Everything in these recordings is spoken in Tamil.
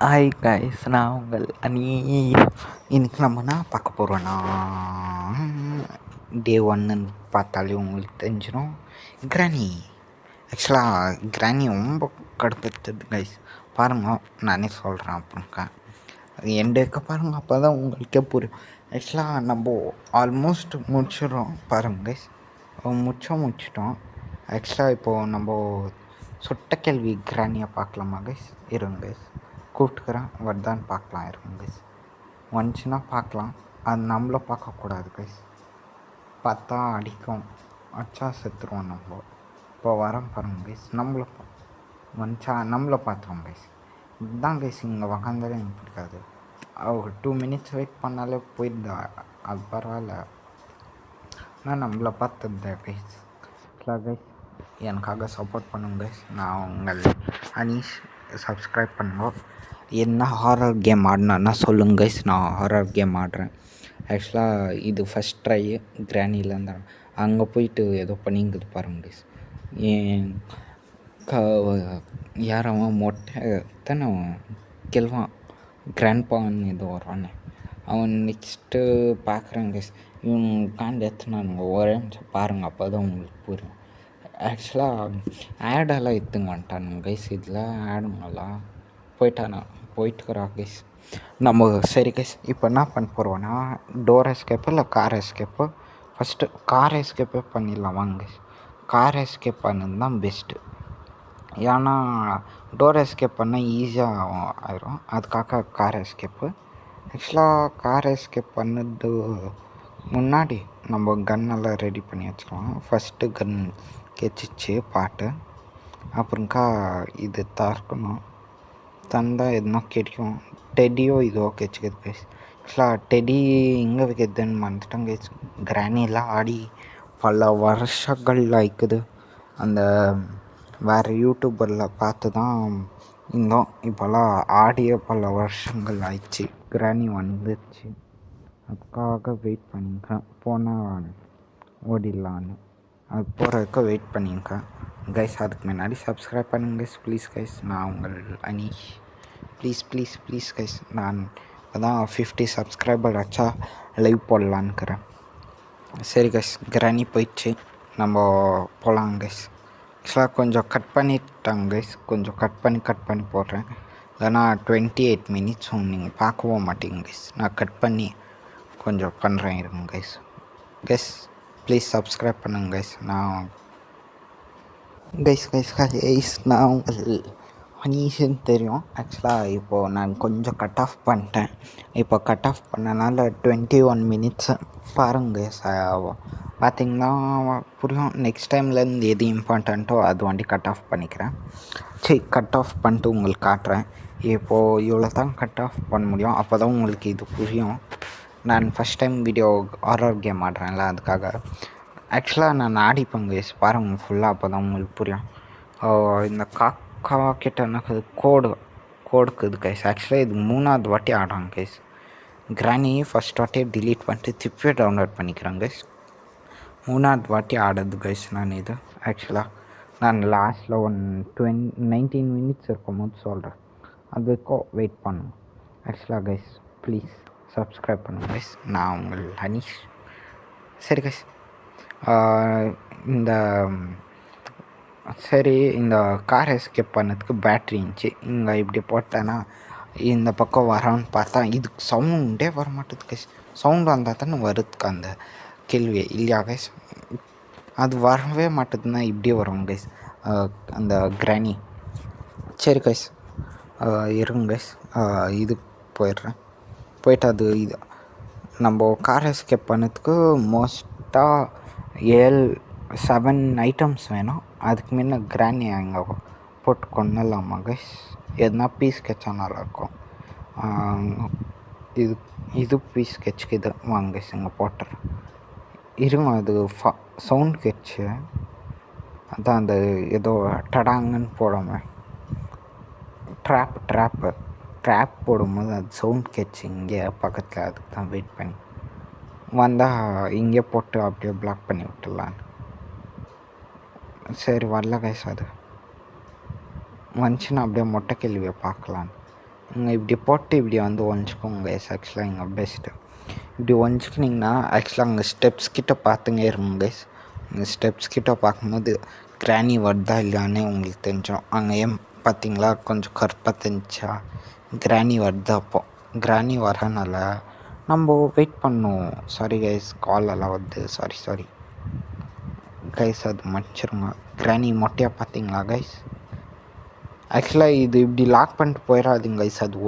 ஹாய் கைஸ், நான் உங்கள் அனி. இன்னைக்கு நம்ம என்ன பார்க்க போகிறோன்னா, டே ஒன்னுன்னு பார்த்தாலே உங்களுக்கு தெரிஞ்சிடும். கிராணி ஆக்சுவலாக கிராணி ரொம்ப கடுப்பேற்றுது கைஸ். பாருங்கள், நானே சொல்கிறேன் அப்புறம்க்கா எண்டேக்க பாருங்கள், அப்போ தான் உங்களுக்கே புரியும். ஆக்சுவலாக நம்ம ஆல்மோஸ்ட் முடிச்சிடுறோம் பாருங்கள் கைஸ். முடிச்சிட்டோம். ஆக்சுவலாக இப்போது நம்ம சுட்ட கேள்வி கிராணியை பார்க்கலாமா கைஸ்? இருங்க கைஸ், கூப்பிட்டுக்கிறேன், வருதான்னு பார்க்கலாம். இருங்க கைஸ், வந்துச்சுன்னா பார்க்கலாம். அது நம்மள பார்க்கக்கூடாது கைஸ், பார்த்தா அடிக்கும், அச்சா செத்துருவோம் நம்ம. இப்போ வரோம் பாருங்க கைஸ், வந்துச்சா நம்மளை பார்த்துருவோம் கைஸ். இதுதான் கைஸ், இங்கே உக்காந்தாலே எனக்கு பிடிக்காது. ஒரு 2 minutes வெயிட் பண்ணாலே போயிடுதா, அது பரவாயில்ல. ஆனால் நம்மளை பார்த்தது கைஸ். கைஸ் எனக்காக சப்போர்ட் பண்ணுங்க கைஸ். நான் உங்கள் அனீஷ். சப்ஸ்கிரைப் பண்ணுங்க. என்ன ஹாரர் கேம் ஆடினா சொல்லுங்க கைஸ், நான் ஹாரர் கேம் ஆடுறேன். ஆக்சுவலாக இது ஃபஸ்ட் ட்ரை கிராணிலேருந்து. அங்கே போயிட்டு ஏதோ பண்ணிங்குது பாருங்க கைஸ். ஏன் யாரவன் மொட்டை தானே கெல்வான், கிராண்ட்பான்னு ஏதோ வருவானே அவன். நெக்ஸ்ட்டு பார்க்குறேன் கைஸ், இவன் காண்டு எத்தனானுங்க ஒரே நிமிஷம் பாருங்கள், அப்போ தான் உங்களுக்கு புரியும். ஆக்சுவலாக ஆடெல்லாம் எடுத்துங்க வந்துட்டானுங்க கைஸ். இதில் ஆடுங்கெல்லாம் போயிட்டுக்கிறா கைஸ். நம்ம சரி கைஸ், இப்போ என்ன பண்ண போகிறோன்னா, டோர் எஸ்கேப்பு இல்லை கார் எஸ்கேப்பு. ஃபஸ்ட்டு கார் எஸ்கேப்பே பண்ணிடலாம் வாங்க கைஸ். கார் எஸ்கேப் பண்ணது தான் பெஸ்ட்டு. ஏன்னா டோர் எஸ்கேப் பண்ணால் ஈஸியாக ஆயிரும், அதுக்காக கார் எஸ்கேப்பு. ஆக்சுவலாக கார் எஸ்கேப் பண்ணது முன்னாடி நம்ம கன்னெல்லாம் ரெடி பண்ணி வச்சுக்கலாம். ஃபஸ்ட்டு கன் கெச்சிச்சு பாட்டு. அப்புறம்க்கா இது தறக்கணும், தந்தால் எதுனா கிடைக்கும். டெடியோ இதோ கெச்சிக்குது கைஸ். ஆக்சுவலாக டெடி எங்கே வைக்கிறதுன்னு மறந்துட்டேன் கைஸ். கிராணியெல்லாம் ஆடி பல வருஷங்கள் ஆயிக்குது. அந்த வேறு யூடியூபரில் பார்த்து தான் இருந்தோம். இப்போல்லாம் ஆடிய பல வருஷங்கள் ஆயிடுச்சு. கிராணி வந்துடுச்சு, அதுக்காக வெயிட் பண்ணியிருக்கேன். போனால் ஓடிடலான்னு, அது போகிறதுக்கு வெயிட் பண்ணியிருக்கேன் கைஸ். அதுக்கு முன்னாடி சப்ஸ்கிரைப் பண்ணுங்க கைஸ், ப்ளீஸ் கைஸ். நான் உங்கள் அனீஷ். Please guys. நான் அதான் 50 சப்ஸ்கிரைபர் ஆச்சா லைவ் போடலான்னுக்கிறேன். சரி கைஸ், கிராணி போயிடுச்சு, நம்ம போகலாம் கைஸ். ஆக்சுவலாக கொஞ்சம் கட் பண்ணிட்டாங்க கைஸ், கொஞ்சம் கட் பண்ணி போடுறேன். இல்லைனா 28 minutes நீங்கள் பார்க்கவும் மாட்டீங்க கைஸ். நான் கட் பண்ணி கொஞ்சம் பண்ணுறேன், இருங்க கைஸ். ப்ளீஸ் சப்ஸ்கிரைப் பண்ணுங்க கைஸ். நான் நான் உங்கள் அனீஷுன்னு தெரியும். ஆக்சுவலாக இப்போது நான் கொஞ்சம் கட் ஆஃப் பண்ணிட்டேன். இப்போ கட் ஆஃப் பண்ணனால 21 minutes பாருங்க பார்த்திங்கன்னா புரியும். நெக்ஸ்ட் டைம்லேருந்து எது இம்பார்ட்டண்ட்டோ அது வண்டி கட் ஆஃப் பண்ணிக்கிறேன். கட் ஆஃப் பண்ணிட்டு உங்களுக்கு காட்டுறேன். இப்போது இவ்வளோ தான் கட் ஆஃப் பண்ண முடியும், அப்போ தான் உங்களுக்கு இது புரியும். நான் first time video horror game ஆடுறேன்ல, அதுக்காக. ஆக்சுவலாக நான் ஆடிப்பேன் கைஸ், பாருங்கள் ஃபுல்லாக, அப்போ தான் உங்களுக்கு புரியும். இந்த காக்கா கிட்ட எனக்கு கோடுக்குது கைஸ். ஆக்சுவலாக இது 3ஆவது வாட்டி ஆடுறாங்க கைஸ். கிராணி ஃபஸ்ட் வாட்டியே டிலீட் பண்ணிட்டு திருப்பி டவுன்லோட் பண்ணிக்கிறேன் கைஸ். 3ஆவது வாட்டி ஆடுறது கைஸ் நான் இது. ஆக்சுவலாக நான் லாஸ்ட்டில் 19 minutes இருக்கும்போது சொல்கிறேன், அதுக்கும் வெயிட் பண்ணுங்க. ஆக்சுவலாக கைஸ் ப்ளீஸ் சப்ஸ்கிரைப் பண்ணுங்க கைஸ். நான் உங்கள் அனீஷ். சரி கைஸ், இந்த கார் எஸ்கேப் பண்ணதுக்கு பேட்ரி இருந்துச்சு. இங்கே இப்படி போட்டேன்னா இந்த பக்கம் வரான்னு பார்த்தா இதுக்கு சவுண்டே வர மாட்டேது கைஸ். சவுண்டு வந்தால் தானே வருதுக்கு அந்த கேள்வி இல்லையா கைஸ்? அது வரவே மாட்டேதுன்னா இப்படியே வரும் கைஸ் அந்த கிராணி. சரி கைஸ், இருங்க கைஸ், இது போயிட்டு அது இது நம்ம கார் எஸ்கேப் பண்ணதுக்கு மோஸ்ட்டாக 7 ஐட்டம்ஸ் வேணும். அதுக்கு முன்ன கிராணி அங்கே போட்டு கொண்டுலாமா கைஸ்? எதுனா பீஸ் கெச்சா நல்லாயிருக்கும். இது பீஸ் கெச்சுக்குது வாங்க கைஸ், இங்கே போட்டுறேன். இருங்க, அது சவுண்ட் கெச்சு அதான் அந்த ஏதோ டடாங்கன்னு போடாமல் ட்ராப் போடும்போது அது சவுண்ட் கெச்சு இங்கே பக்கத்தில், அதுக்கு தான் வெயிட் பண்ணி வந்தால் இங்கே போட்டு அப்படியே பிளாக் பண்ணி விட்டுடலான்னு. சரி வரல கைஸ், அது வந்துச்சுன்னா அப்படியே மொட்டை கேள்வியை பார்க்கலான்னு. இங்கே இப்படி போட்டு இப்படி வந்து ஒழிச்சிக்கோங்க கைஸ். ஆக்சுவலாக இங்கே பெஸ்ட்டு இப்படி ஒழிச்சிக்கிட்டிங்கன்னா ஆக்சுவலாக அங்கே ஸ்டெப்ஸ் கிட்ட பார்த்துங்க இருங்க கைஸ். இந்த ஸ்டெப்ஸ் கிட்ட பார்க்கும்போது கிராணி வருதா இல்லையானே உங்களுக்கு தெரிஞ்சிடும். அங்கே ஏன் பார்த்தீங்களா கொஞ்சம் கருப்பாக தெரிஞ்சா கிராணி வருது. அப்போது கிராணி வரனால நம்ம வெயிட் பண்ணோம். சாரி கைஸ், கால் எல்லாம் வருது. சாரி கைஸ், அது மன்னிச்சிருங்க. கிராணி மொட்டையாக பார்த்தீங்களா கைஸ்? ஆக்சுவலாக இது இப்படி லாக் பண்ணிட்டு போயிடாதீங்க கைஸ், அது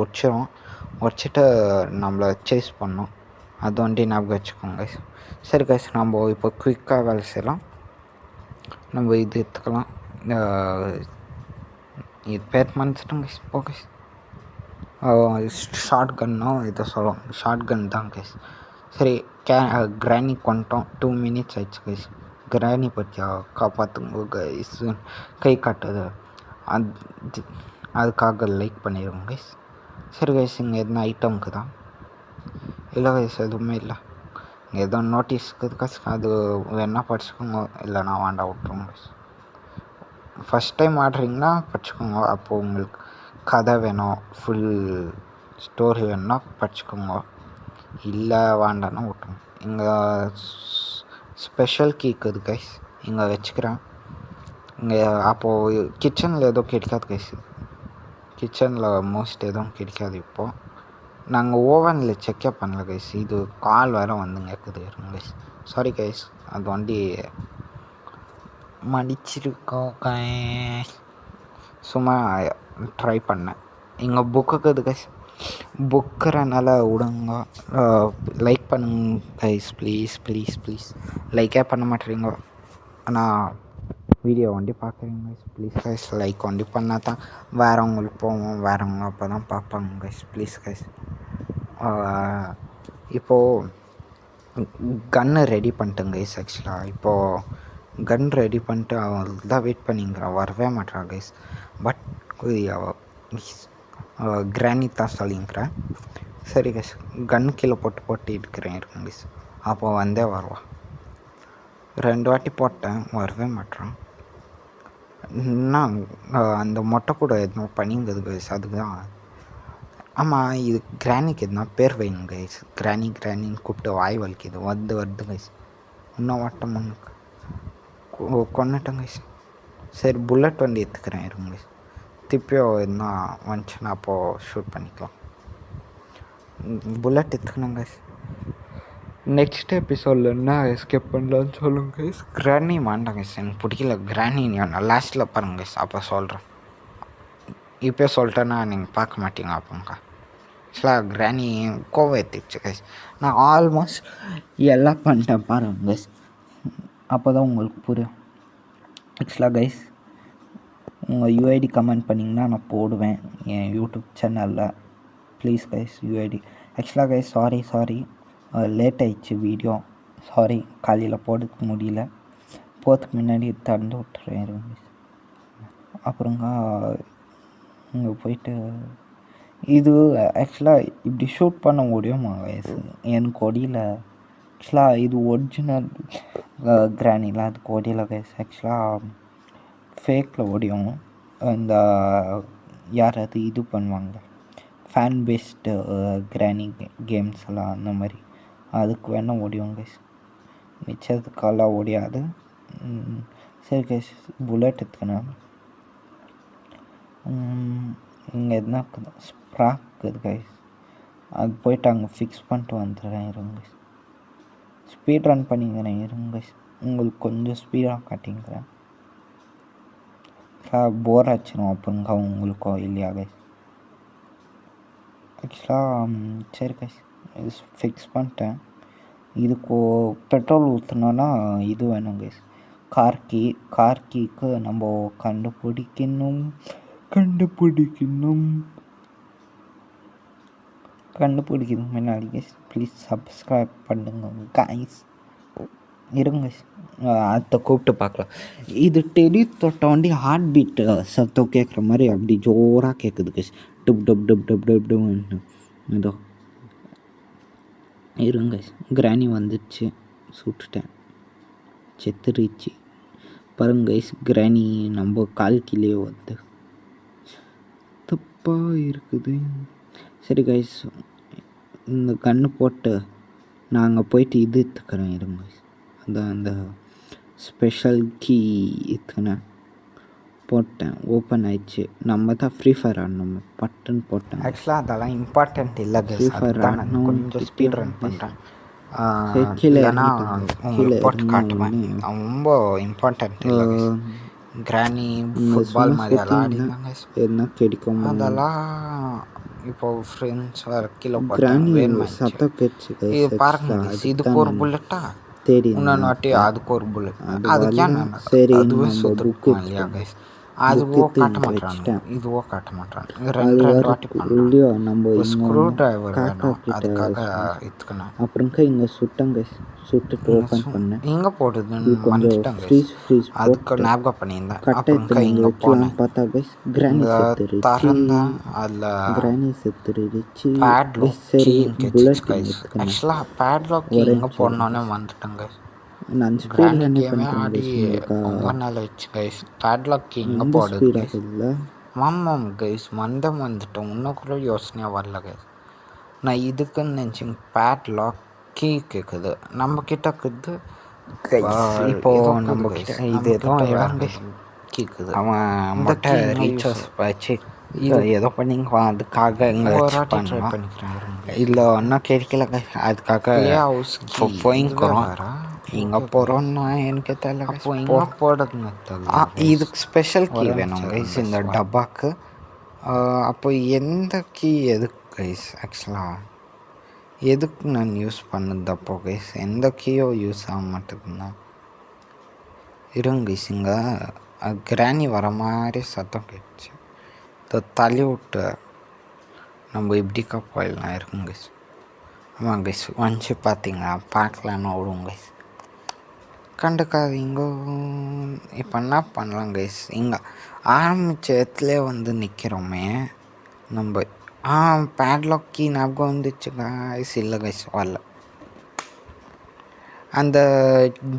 உடச்சிட்டு நம்மளை சேஸ் பண்ணோம். அது வண்டி ஞாபகம் வச்சுக்கோங்க கைஸ். சரி கைஸ், நம்ம இப்போ குயிக்காக வேலை செய்யலாம். நம்ம இது எடுத்துக்கலாம். இது பேர் மன்னிச்சிட்டோம் கைஸ். போ கைஸ். ஷார்ட் கன்னோ இதை சொல்லுவோம். ஷார்ட் கன் தான் கைஸ். சரி, கிராணி கொண்டோம். 2 minutes ஆயிடுச்சு கைஸ். கிராணி பற்றியா காப்பாற்றுங்க கைஸ். கை காட்டுது, அதுக்காக லைக் பண்ணிடுவோம் கைஸ். சரி கைஸ், இங்கே எதுனா ஐட்டமுக்கு தான் இல்லை கைஸ், எதுவுமே இல்லை. இங்கே எதோ நோட்டீஸ் இருக்குது கைஸ், அது வேணால் படிச்சுக்கோங்க. இல்லைனா வேண்டாம், விட்ருங்க கைஸ். ஃபஸ்ட் டைம் ஆடுறீங்கன்னா படிச்சுக்கோங்க. அப்போது உங்களுக்கு கதை வேணும், ஃபுல் ஸ்டோரி வேணும்னா படிச்சுக்கோங்க. இல்லை வேண்டாம்னா விட்ருங்க. இங்கே ஸ்பெஷல் கீ இருக்குது கைஸ், இங்கே வச்சுக்கிறேன். இங்கே அப்போது கிச்சனில் எதுவும் கிடைக்காது கைஸ். கிச்சனில் மோஸ்ட் எதுவும் கிடைக்காது. இப்போது நாங்கள் ஓவனில் செக்கே பண்ணல கைஸ். இது கால் வேறு வந்துங்க இருக்குது இருங்க கைஸ். சாரி கைஸ், அது வண்டி மடிச்சிருக்கோம் கைஸ். சும்மா ட்ரை பண்ணேன். இங்கே புக்குக்குது கைஸ். புக்குறனால விடுங்க. லைக் பண்ணுங்க கைஸ், ப்ளீஸ். லைக்கே பண்ண மாட்டேறீங்க. ஆனால் வீடியோ வண்டி பார்க்குறீங்க கைஸ். ப்ளீஸ் கைஸ், லைக் வண்டி பண்ணால் தான் வேறவங்களுக்கு போவோம். வேறவங்க அப்போ தான் பார்ப்பாங்க கைஸ். Please guys. இப்போது கன்னு ரெடி பண்ணிட்டேங்க கைஸ். ஆக்சுவலாக இப்போது கன் ரெடி பண்ணிட்டு அவங்களுக்கு தான் வெயிட் பண்ணிங்கிறான், வரவே மாட்டான் கைஸ். பட் கிராணி தான் சொல்லிங்கிறேன். சரி கைஸ், கன் கீழே போட்டு இருக்கிறேன் இருங்க கைஸ். அப்போது வந்தே வருவான். 2 வாட்டி போட்டேன், வரவே மாட்டான். அந்த மொட்டை கூட எதுனா பண்ணிங்கிறது கைஸ், அதுக்கு தான். ஆமாம், இது கிராணிக்கு எதுனா பேர் வைங்க கைஸ். கிராணின்னு கூப்பிட்டு வாய் வலிக்குது. வருது கைஸ். இன்னும் வாட்டம் ஒன்றுக்கு கொண்டுட்டேன் கைஸ். சரி, புல்லட் வண்டி எடுத்துக்கிறேன் இருங்க கைஸ். திருப்பியும் எதுனா வந்துச்சுன்னா அப்போது ஷூட் பண்ணிக்கலாம். புல்லட் எடுத்துக்கணும் கைஸ். நெக்ஸ்ட் எபிசோடில் என்ன எஸ்கேப் பண்ணலான்னு சொல்லுங்க கைஸ். கிராணி வேண்டாம் கைஸ், எனக்கு பிடிக்கல கிராணி. நான் லாஸ்ட்டில் பாருங்க கைஸ், அப்போ சொல்கிறேன். இப்போ சொல்லிட்டேன்னா நீங்கள் பார்க்க மாட்டீங்க. அப்போங்க ஆக்சுவலாக கிராணி கோவம் ஏற்றிடுச்சு கைஸ். நான் ஆல்மோஸ்ட் எல்லாம் பண்ணிட்டேன் பாருங்க கைஸ், அப்போ தான் உங்களுக்கு புரியும். ஆக்சுவலாக கைஸ், உங்கள் யூஐடி கமெண்ட் பண்ணிங்கன்னா நான் போடுவேன் என் யூடியூப் சேனலில். Please guys, UID. ஆக்சுவலாக கைஸ், சாரி லேட் ஆயிடுச்சு வீடியோ. சாரி, காலையில் போடுறதுக்கு முடியல. போகிறதுக்கு முன்னாடி தந்து விட்டுறேன். அப்புறங்க இங்கே போயிட்டு இது ஆக்சுவலாக இப்படி ஷூட் பண்ண முடியுமா கைஸ்? எனக்கு ஒடியில். ஆக்சுவலாக இது ஒரிஜினல் கிராணிலாம் அதுக்கு ஒடியில் கைஸ். ஆக்சுவலாக ஃபேக்கில் ஒடியும். இந்த யார் அது இது பண்ணுவாங்க, ஃபேன் பேஸ்டு கிராணி கேம்ஸ் எல்லாம் அந்த மாதிரி, அதுக்கு வேணால் ஓடியும் கைஸ். மிச்சத்துக்கெல்லாம் ஓடியாது. சரி கைஸ், புல்லட் எடுத்துக்கணும். இங்கே எதுனா இருக்குது, ஸ்ப்ராக் இருக்குது கைஸ். அது போய்ட்டு அங்கே ஃபிக்ஸ் பண்ணிட்டு வந்துடுறேன் இருங்க கைஸ். ஸ்பீட் ரன் பண்ணிக்கிறேன் இருங்க கைஸ். உங்களுக்கு கொஞ்சம் ஸ்பீடாக காட்டிங்கிறேன். போர் ஆச்சிடும் அப்புறங்க உங்களுக்கோ இல்லையா கைஸ்? ஆக்சுவலாக சரி கைஸ், இது ஃபிக்ஸ் பண்ணிட்டேன். இதுக்கு பெட்ரோல் ஊற்றினோன்னா இது வேணும் கைஸ், கார்கிக்கு நம்ம கண்டுபிடிக்கணும் முன்னாடி கைஸ். ப்ளீஸ் சப்ஸ்கிரைப் பண்ணுங்க கைஸ். இருங்க கைஸ், அதை கூப்பிட்டு பார்க்கலாம். இது டெடி தொட்ட வண்டி ஹார்ட் பீட்டு சத்தம் கேட்குற மாதிரி அப்படி ஜோராக கேட்குது கைஸ். டப் இதோ இருங்க கைஸ். கிராணி வந்துடுச்சு, சுட்டுட்டேன், செத்துருச்சு பாருங்க கைஸ். கிராணி நம்ம கால் கீழே வந்து கடுப்பாக இருக்குது. சரி கைஸ், இந்த கன்று போட்டு நாங்கள் போயிட்டு இது எடுத்துக்கிறேன் இருங்க. அந்த ஸ்பெஷல் கீ எடுத்துக்கினேன், போட்டேன், ஓப்பன் ஆயிடுச்சு. நம்ம தான் ஃப்ரீ ஃபயர் ஆடணும், பட்டுன்னு போட்டேன். ஆக்சுவலாக அதெல்லாம் இம்பார்ட்டண்ட் இல்லை, ஃப்ரீ ஃபயர் ஆடணும். கொஞ்சம் ஸ்பீட் ரன் பண்ணுறேன். கீழே கீழே போட்டு காட்டுவேன், ரொம்ப இம்பார்ட்டண்ட் இல்லை. கிராணி ஃபுட்பால் மாதிரி விளாடினாங்க, என்ன கிடைக்கும் அதெல்லாம். இப்போது ஃப்ரெண்ட்ஸ் வேறு கீழே போட்டாங்க, சத்தம் கேட்டுச்சு. இது பாருங்க, இதுக்கு ஒரு புல்லட்டா தேடி இன்னொன்று வாட்டி அதுக்கு ஒரு புல்லட், அதுக்கே நான் சரி அதுவே சுற்றுக்கும் இல்லையா கைஸ். அதுவோ காட்ட மாட்டான், இதுவோ காட்ட மாட்டான். ரெண்டு வாட்டி பண்ணுறோம். நம்ம ஸ்க்ரூ டிரைவர் வேணும், அதுக்காக எடுத்துக்கணும். அப்புறம்க்கா இங்கே சுட்டங்க, சுட்டுட்டு ஓப்பன் பண்ணேன். இங்கே போடுதுன்னு கொஞ்சம் ஃப்ரீஸ் அதுக்கு ஞாபகம் பண்ணியிருந்தேன். அப்புறம்க்கா இங்கே போனேன், பார்த்தா கைஸ் கிராணி செத்துருச்சு. அதில் கிராணி செத்துருச்சு. Padlock bullet guys. ஆக்சுவலாக பேட்லாக் இங்கே போடணுன்னே வந்துட்டேங்க. நான் ஸ்பீடில் என்ன பண்ணுறேன் ரொம்ப நாள் ஆயிடுச்சு கைஸ். பேட்லாக் இங்கே போடுது இல்லை. ஆமாம் கைஸ், மந்தம் வந்துட்டோம். இன்னும் கூட யோசனையாக வரல கைஸ். நான் இதுக்குன்னு நினச்சிங்க, பேட்லாக் கீ கேட்குது நம்ம கிட்ட இருக்குது. இப்போது நம்ம கிட்ட இது எதுவும் கேட்குது. அவன் மொட்டை ரீசார்ஜ் வச்சு ஏதோ பண்ணிங்க, அதுக்காக இங்கே ட்ரை பண்ணிக்கிறேன். இதில் ஒன்றும் கிடைக்கல கைஸ். அதுக்காக இப்போ போயிங்கிறோம். இங்கே போகிறோன்னா எனக்கு தெரியல. அப்போ இங்கே போடுறதுங்க தெரியல. இதுக்கு ஸ்பெஷல் கீ வேணும் கைஸ் இந்த டப்பாக்கு. அப்போ எந்த கீ எதுக்கு கைஸ்? ஆக்சுவலாக எதுக்கு நான் யூஸ் பண்ணது அப்போ கைஸ்? எந்த கீயோ யூஸ் ஆக மாட்டேங்குதுண்ணா. இருங்க கைஸ், இங்கே கிராணி வர மாதிரி சத்தம் கேட்டுச்சு. தள்ளி விட்டு நம்ம இப்படிக்கா போயிடலாம். இருக்குங்க கைஸ். ஆமாம் கைஸ், வந்துச்சு பார்த்தீங்களா? பார்க்கலான்னு விடுவோம் கைஸ், கண்டுக்காதீங்க. இப்போ என்ன பண்ணலாம் கைஸ்? இங்கே ஆரம்பித்த இடத்துல வந்து நிற்கிறோமே நம்ம. பேட்லாக் கீ ஞாபகம் வந்துச்சு கைஸ். இல்லை கைஸ், வரல. அந்த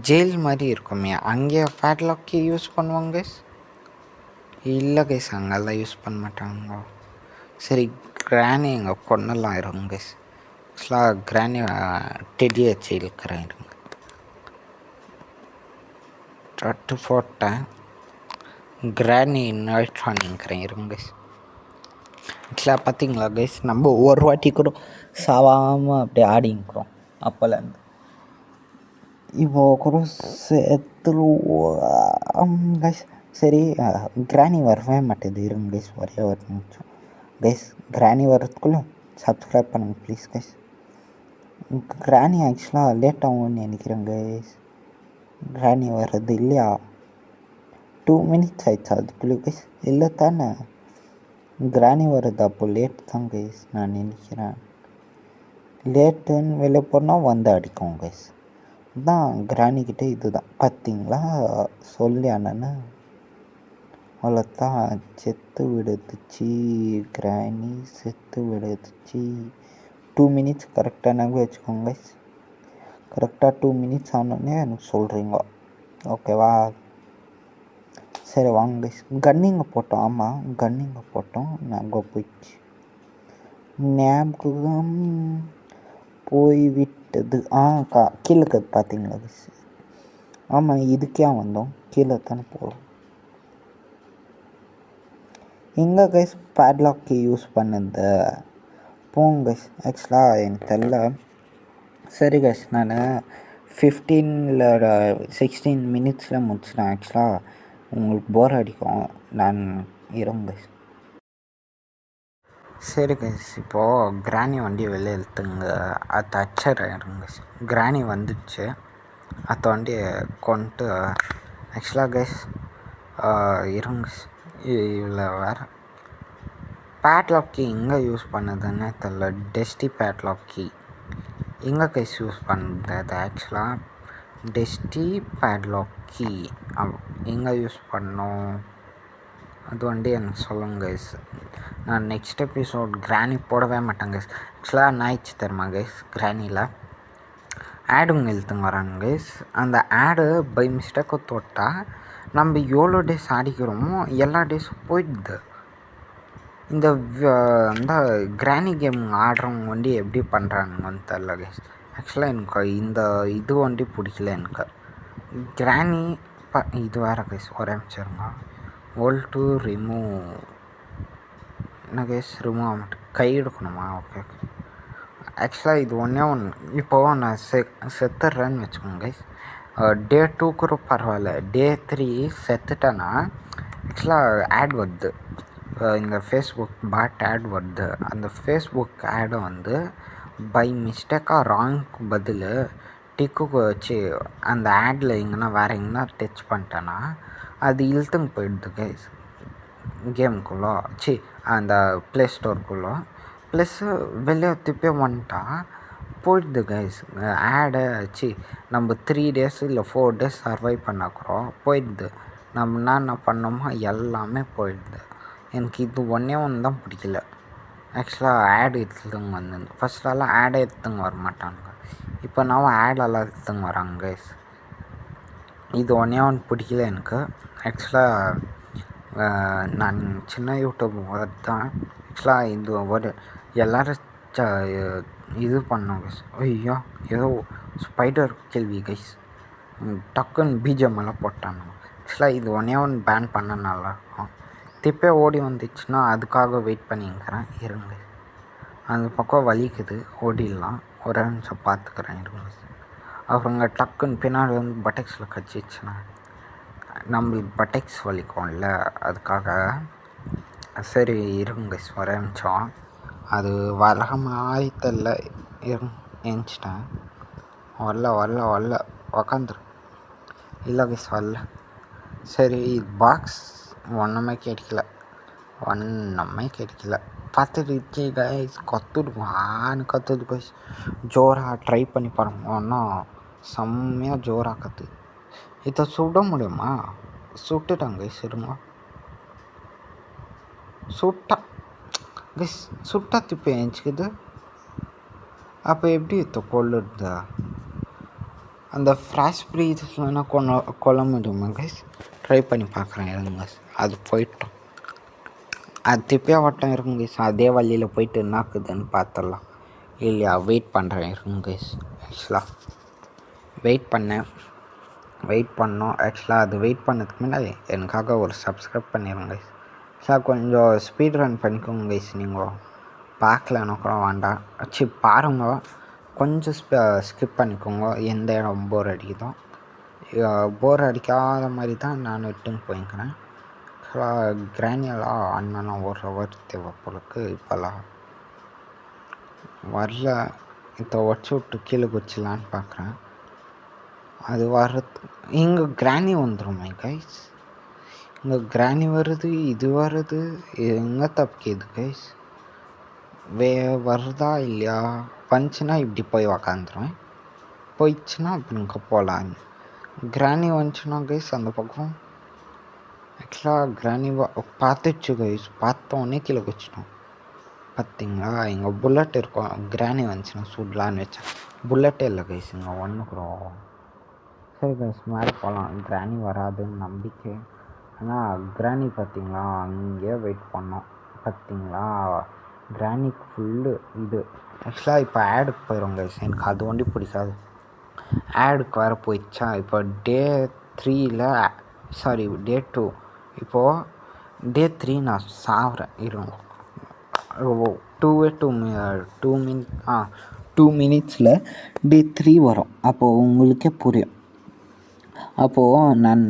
ஜெயில் மாதிரி இருக்குமே, அங்கே பேட்லாக் கீ யூஸ் பண்ணுவாங்க கைஸ். இல்லை கைஸ், அங்கெல்லாம் யூஸ் பண்ண மாட்டாங்க. சரி, கிராணி எங்கே கொண்டெல்லாம் இருங்க கைஸ். ஆக்சுவலாக கிராணி டெடி வச்சு இழுக்கிறேன். இருங்க, தட்டு போட்டேன். கிராணி நைட்ரா நிற்கிறேன். இருங்க கைஸ். ஆக்சுவலாக பார்த்தீங்களா கைஸ், நம்ம ஒரு வாட்டி கூட சாவாமல் அப்படியே ஆடிங்கிறோம் அப்போலேருந்து. இப்போ கூட சேர்த்துருவோம் கைஸ். சரி, கிராணி வரவே மாட்டேது. இருங்க கைஸ், ஒரே ஒரு நிமிஷம் கைஸ். கிராணி வர்றதுக்குள்ளே சப்ஸ்கிரைப் பண்ணுங்க ப்ளீஸ் கைஸ். கிராணி ஆக்சுவலாக லேட் ஆகும்னு நினைக்கிறேன் கைஸ். கிராணி வர்றது இல்லையா? 2 minutes ஆயிடுச்சு அதுக்குள்ளே கைஸ். இல்லை தானே, கிராணி வர்றது அப்போ லேட் தான் கைஸ். நான் நினைக்கிறேன் லேட்டுன்னு வெளியே போனால் வந்து அடிக்கும் கைஸ். தான் கிராணிக்கிட்டே இதுதான் பார்த்தீங்களா சொல்லி அண்ணன்னு. அவ்வளோதான், செத்து விடுதுச்சு. கிராணி செத்து விடுதுச்சு. 2 minutes கரெக்டாக நாங்கள் வச்சுக்கோங்க கைஸ். கரெக்டாக 2 minutes ஆனோடனே எனக்கு சொல்கிறீங்க, ஓகேவா? சரி வாங்க கைஸ், கன்னிங்க போட்டோம். ஆமாம், கன்னிங்க போட்டோம். நாங்கள் போயிடுச்சு, ஞாபகம் போய்விட்டது. கீழே இருக்குது பார்த்தீங்களா கைஸ்? ஆமாம், இதுக்கே வந்தோம், கீழே தானே போகிறோம். எங்கே கைஸ் பேட்லாக்கு யூஸ் பண்ணது? போங்க கைஸ். ஆக்சுவலாக எனக்கு தெரியல. சரி கைஸ், நான் 16 minutesல முடிச்சிட்டேன். ஆக்சுவலாக உங்களுக்கு போர் அடிக்கும், நான் இருங்க கைஸ். சரி கைஸ், இப்போது கிராணி வண்டியை வெளியே இழுத்துங்க. அது அச்சராயிருங்க கைஸ். கிராணி வந்துடுச்சு, அந்த வண்டியை கொண்டு. ஆக்சுவலாக கைஸ் இருங்க, இதில் வேறு பேட்லாக் கீ எங்கே யூஸ் பண்ணுதுன்னு தெரில. டெஸ்டி பேட்லாக் கீ எங்கே கைஸ் யூஸ் பண்ணுது? அது ஆக்சுவலாக டெஸ்டி பேட்லாக் கீ எங்கே யூஸ் பண்ணோம் அது வண்டி எனக்கு சொல்லுங்க கைஸ். நான் நெக்ஸ்ட் எபிசோட் கிராணி போடவே மாட்டேன் கைஸ். ஆக்சுவலாக நாயிடுச்சு தெரியுமா கைஸ்? கிராணியில் ஆடுங்க இழுத்துங்க வராங்க கைஸ். அந்த ஆடு பை மிஸ்டேக்கை தொட்டால் நம்ம எவ்வளோ டேஸ் ஆடிக்கிறோமோ எல்லா டேஸும் போயிடுது. இந்த இந்த கிராணி கேம் ஆடுறவங்க வந்து எப்படி பண்ணுறாங்கன்னு தெரில கைஸ். ஆக்சுவலாக எனக்கு இந்த இது வந்து பிடிக்கல எனக்கு. கிராணி இது வேறு கைஸ். ஒரே நிமிஷம் இருங்க. வோல் டு ரிமூவ் என்ன கைஸ்? ரிமூவ் ஆகிட்டு கை எடுக்கணுமா? Okay okay. ஆக்சுவலாக இது ஒன்றே ஒன்று. இப்போது நான் செத்துடுறேன்னு வச்சுக்கோங்க கைஸ். டே 2 கூட பரவாயில்ல. டே 3 செத்துட்டேன்னா ஆக்சுவலாக ஆட் வருது. இந்த ஃபேஸ்புக் பாட் ஆட் வருது. அந்த ஃபேஸ்புக் ஆடை வந்து பை மிஸ்டேக்காக ராங்க்கு பதில் டிக்குக்கு வச்சு அந்த ஆடில் எங்கன்னா வேறு எங்கன்னா டச் பண்ணிட்டேன்னா அது இழுத்துங்க போயிடுது கைஸ் கேமுக்குள்ளே. அந்த ப்ளே ஸ்டோருக்குள்ளே. ப்ளஸ்ஸு வெளியே திருப்பி வந்துட்டா போயிடுது கைஸ் ஆடை. நம்ம 3 days இல்லை 4 days சர்வை பண்ணால் கூட போயிடுது. நம்ம என்ன பண்ணோமோ எல்லாமே போயிடுது. எனக்கு இது ஒன்றே ஒன்று தான் பிடிக்கல. ஆக்சுவலாக ஆடு எடுத்துங்க வந்து ஃபஸ்ட்டெல்லாம் ஆடை எடுத்துங்க வர மாட்டாங்க. இப்போ நான் ஆடெல்லாம் எடுத்துங்க வராங்க கைஸ். இது ஒன்றே ஒன்று பிடிக்கல எனக்கு. ஆக்சுவலாக நான் சின்ன யூடியூப் தான். ஆக்சுவலாக இது ஒரு எல்லோரும் இது பண்ணோம் கைஸ். ஐயோ ஏதோ ஸ்பைடர் கேள்வி கைஸ். டக்குன்னு பிஜிஎம்மெல்லாம் போட்டானுங்க. ஆக்சுவலாக இது ஒன்றே ஒன்று பேன் பண்ண நல்லாயிருக்கும். திருப்பே ஓடி வந்துச்சுன்னா அதுக்காக வெயிட் பண்ணிக்கிறேன் இருங்க. அந்த பக்கம் வலிக்குது ஓடிடலாம். ஒரு நிமிஷம் பார்த்துக்கிறேன் இருங்க. அப்புறங்க டக்குன்னு பின்னாடி வந்து பட்டெக்ஸில் கச்சிச்சுன்னா நம்மளுக்கு பட்டெக்ஸ் வலிக்கும்ல, அதுக்காக சரி இருங்க ஒரே நிமிஷம். அது வர மாதிரி தெரில. எழுந்துச்சிட்டேன். வரல உக்காந்துரு. இல்லை கைஸ் வரல. சரி பாக்ஸ் ஒன்றுமே கிடைக்கல. பார்த்துட்டு கைஸ் கற்றுடுவான்னு கற்றுது கைஸ். ஜோராக ட்ரை பண்ணி பாருங்க. ஒன்றும் செம்மையாக ஜோராக கற்று. இதை சுட முடியுமா? சுட்டுட்டாங்க கைஸ் இருங்க. சுட்டா திருப்பி எழுச்சிக்குது. அப்போ எப்படி இதை கொள்ளுதா? அந்த ஃப்ராஷ் ப்ரீஸ் வேணால் கொல்ல முடியுமா கைஸ்? ட்ரை பண்ணி பார்க்குறேன் இருங்க. அது போயிட்டோம். அது திருப்பியா வட்டம் இருக்கும் கைஸ். அதே வழியில் போயிட்டு என்னாக்குதுன்னு பார்த்துடலாம். இல்லையா வெயிட் பண்ணுறேன் இருக்கும் கைஸ். ஆக்சுவலாக வெயிட் பண்ணோம். ஆக்சுவலாக அது வெயிட் பண்ணதுக்கு முன்னாடி எனக்காக ஒரு சப்ஸ்கிரைப் பண்ணிடுங்க கைஸ். ஆக்சுவலாக கொஞ்சம் ஸ்பீட் ரன் பண்ணிக்கோங்க கைஸ். நீங்கள் பார்க்கலன்னா கூட வேண்டாம். பாருங்க. கொஞ்சம் ஸ்கிப் பண்ணிக்கோங்க. எந்த இடம் போர் அடிக்குதோ. போர் அடிக்காத மாதிரி தான் நான் விட்டுன்னு போய்க்கிறேன். கிரானியெல்லாம் அண்ணெல்லாம் ஒரு ஹவர் தேவைப்பொழுக்கு இப்போல்லாம் வரல. இதை உடச்சி விட்டு கீழே குச்சிடலான்னு பார்க்குறேன். அது வர்றது இங்கே கிராணி வந்துடுமே கைஸ். இங்கே கிராணி வருது, இது வருது. எங்கே தப்பிக்குது கைஸ்? வருதா இல்லையா? வந்துச்சுன்னா இப்படி போய் உக்காந்துருவேன். போயிடுச்சுன்னா அப்படி இங்கே போகலான்னு. கிராணி வந்துச்சுன்னா கைஸ் அந்த பக்கம் ஆக்சுவலாக கிராணி பார்த்துச்சு கைஸ். பார்த்தோன்னே கீழே குச்சிட்டோம். பார்த்திங்களா? இங்கே புல்லட் இருக்கும். கிராணி வந்துச்சுன்னா சுடலான்னு வச்சேன். புல்லட்டே இல்லை கைஸ். இங்கே ஒன்றுக்குறோம். சரி கைஸ் மேலே போகலாம். கிராணி வராதுன்னு நம்பிக்கை. ஆனால் கிராணி பார்த்திங்களா அங்கேயே வெயிட் பண்ணோம். பார்த்திங்களா கிராணிக்கு ஃபுல்லு இது. ஆக்சுவலாக இப்போ ஆடுக்கு போயிடும் கைஸ். எனக்கு அது ஒண்டி பிடிக்காது. ஆடுக்கு வேறு போயிடுச்சா. இப்போ டே 2 இப்போது டே 3 நான் சாப்பிட்றேன் இருங்க. 2 மினிட்ஸில் டே 3 வரும். அப்போது உங்களுக்கே புரியும். அப்போது நான்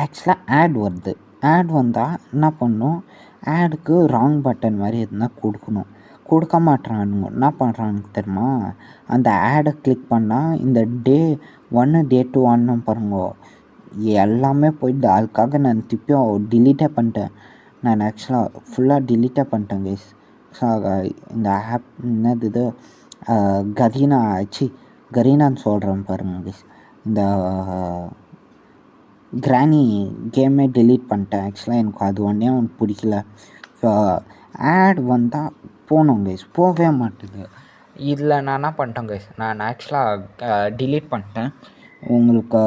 ஆக்சுவலாக ஆட் வருது. ஆட் வந்தால் என்ன பண்ணணும்? ஆடுக்கு ராங் பட்டன் மாதிரி எதுனா கொடுக்கணும். கொடுக்க மாட்டேறானுங்க. என்ன பண்ணுறானுங்க தெரியுமா? அந்த ஆடை கிளிக் பண்ணால் இந்த டே 1 டே 2 ஆனோம் பாருங்க, எல்லாமே போயிடுது. அதுக்காக நான் திருப்பியும் டிலீட்டே பண்ணிட்டேன். நான் ஆக்சுவலாக ஃபுல்லாக டிலீட்டே பண்ணிட்டேன் கைஸ். இந்த ஆப் என்னது இது கரீனான்னு சொல்கிறேன் பாருங்க கைஸ். இந்த கிராணி கேமே டெலீட் பண்ணிட்டேன். ஆக்சுவலாக எனக்கு அது ஒன்றே ஒன்று பிடிக்கல. ஆட் வந்தால் போனோம் கைஸ். போகவே மாட்டுது. இதில் நான் என்ன பண்ணிட்டேன் கைஸ், நான் ஆக்சுவலாக டிலீட் பண்ணிட்டேன். உங்களுக்கு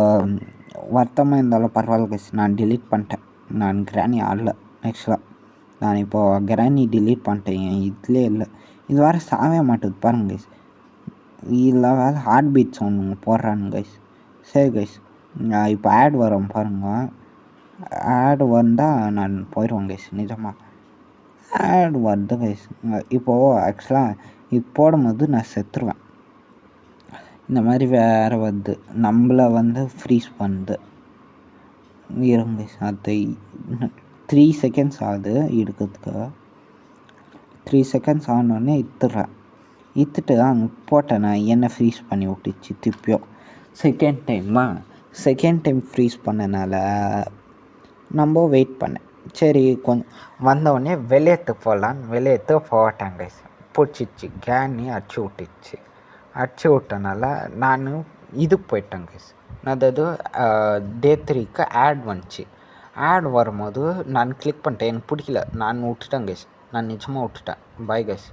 வருத்தமாக இருந்தாலும் பரவாயில்ல கைஸ், நான் டிலீட் பண்ணிட்டேன். நான் கிராணி ஆடல ஆக்சுவலாக. நான் இப்போது கிரானி டிலீட் பண்ணிட்டேன், இதுலேயே இல்லை. இது வேறு சாவே மாட்டுது பாருங்க கைஸ். இதில் வேறு ஹார்ட் பீட் சவுண்ட் போடுறானுங்க கைஸ். சரி கைஸ், இப்போ ஆட் வரும் பாருங்கள். ஆட் வந்தால் நான் போயிடுவேன் கைஸ். நிஜமாக ஆட் வருது கைஸ். இப்போது ஆக்சுவலாக இது போடும்போது நான் செத்துருவேன். இந்த மாதிரி வேறு வருது, நம்மளை ஃப்ரீஸ் பண்ணுது. இருங்க கைஸ், அது 3 செகண்ட்ஸ் ஆகுது எடுக்கிறதுக்கு. 3 செகண்ட்ஸ் ஆனோடனே இத்துட்டு அங்கே போட்டேன், என்ன ஃப்ரீஸ் பண்ணி விட்டுச்சு திருப்பியும் செகண்ட் டைம் ஃப்ரீஸ் பண்ணனால நம்ம வெயிட் பண்ணேன். சரி கொஞ்சம் வந்தவுடனே வெளியேற்று போட்டாங்க கைஸ். பிடிச்சிச்சு, கேனி அடிச்சு விட்டனால நான் இதுக்கு போயிட்டேன் கைஸ். அதாவது டே 3க்கு ஆட் வந்துச்சு. ஆட் வரும்போது நான் கிளிக் பண்ணிட்டேன், எனக்கு பிடிக்கல, நான் விட்டுட்டேன் கைஸ். நான் நிஜமாக விட்டுட்டேன். Bye guys.